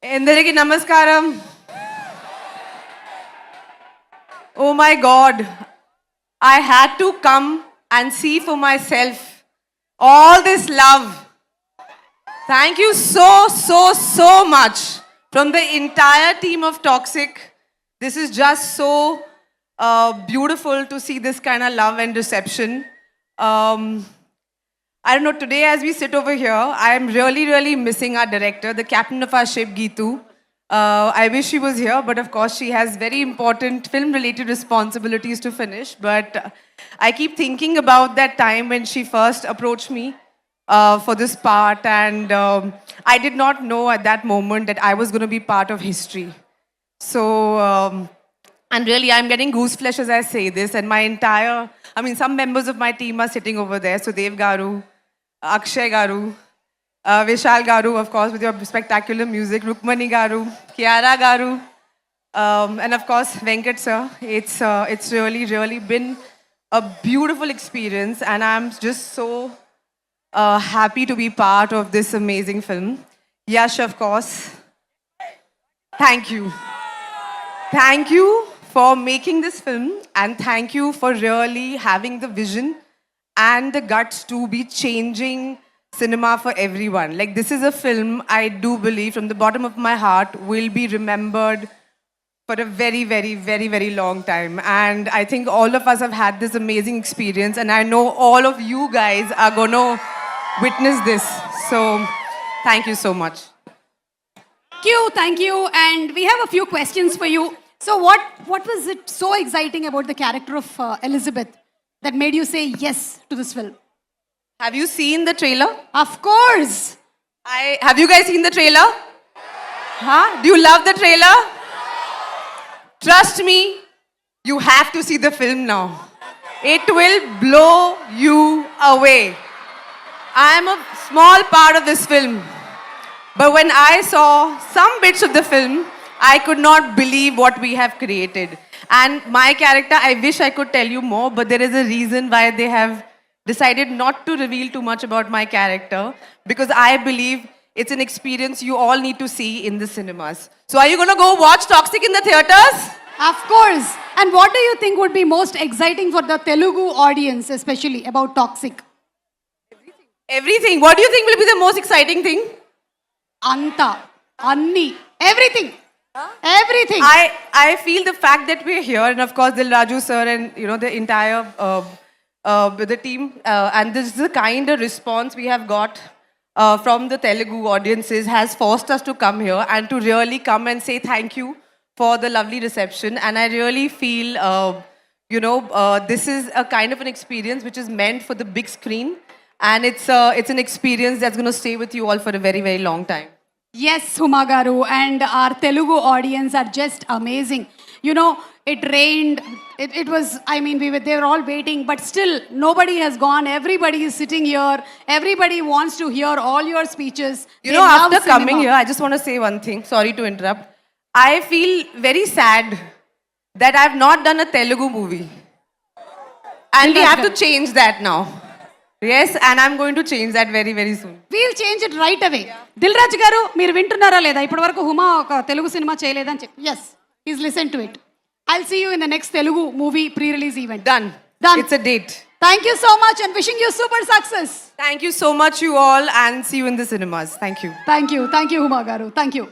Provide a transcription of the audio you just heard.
Endariki namaskaram. Oh my God. I had to come and see for myself all this love. Thank you so much from the entire team of Toxic. This is just so beautiful to see this kind of love and reception. I don't know, today as we sit over here, I am really missing our director, the captain of our ship, Geetu. I wish she was here, but of course she has very important film-related responsibilities to finish. But I keep thinking about that time when she first approached me for this part, and I did not know at that moment that I was going to be part of history. So, and really, I'm getting goose flesh as I say this, and some members of my team are sitting over there. So, Dev Garu, Akshay Garu, Vishal Garu, of course, with your spectacular music, Rukmani Garu, Kiara Garu, and of course, Venkat sir. It's really been a beautiful experience, and I'm just so happy to be part of this amazing film. Yash, of course. Thank you. Thank you for making this film, and thank you for really having the vision and the guts to be changing cinema for everyone. Like, this is a film I do believe from the bottom of my heart will be remembered for a very long time. And I think all of us have had this amazing experience, and I know all of you guys are going to witness this. So, thank you so much. Thank you. And we have a few questions for you. So what was it so exciting about the character of Elizabeth that made you say yes to this film? Have you seen the trailer? Of course. Have you guys seen the trailer? Huh? Do you love the trailer? Trust me, you have to see the film now. It will blow you away. I am a small part of this film. But when I saw some bits of the film, I could not believe what we have created. And my character, I wish I could tell you more, but there is a reason why they have decided not to reveal too much about my character, because I believe it's an experience you all need to see in the cinemas. So are you going to go watch Toxic in the theaters? Of course. And what do you think would be most exciting for the Telugu audience, especially about Toxic? Everything. What do you think will be the most exciting thing? Anta, Anni, everything. Everything. I feel the fact that we're here, and of course Dil Raju sir and the entire the team, and this is the kind of response we have got from the Telugu audiences has forced us to come here and to really come and say thank you for the lovely reception. And I really feel, this is a kind of an experience which is meant for the big screen, and it's an experience that's going to stay with you all for a very long time. Yes, Huma Garu, and our Telugu audience are just amazing. It rained. It was, they were all waiting, but still nobody has gone. Everybody is sitting here. Everybody wants to hear all your speeches. After coming here, I just want to say one thing. Sorry to interrupt. I feel very sad that I've not done a Telugu movie. And we have to change that now. Yes, and I'm going to change that very soon. We'll change it right away. Dilraj garu, మీరు వింటున్నారా లేదా? ఇప్పటివరకు హుమా ఒక Telugu cinema చేయలేదని చెప్పి. Yes, he's listened to it. I'll see you in the next Telugu movie pre-release event. Done. It's a date. Thank you so much and wishing you super success. Thank you so much, you all, and see you in the cinemas. Thank you. Thank you, Huma garu. Thank you.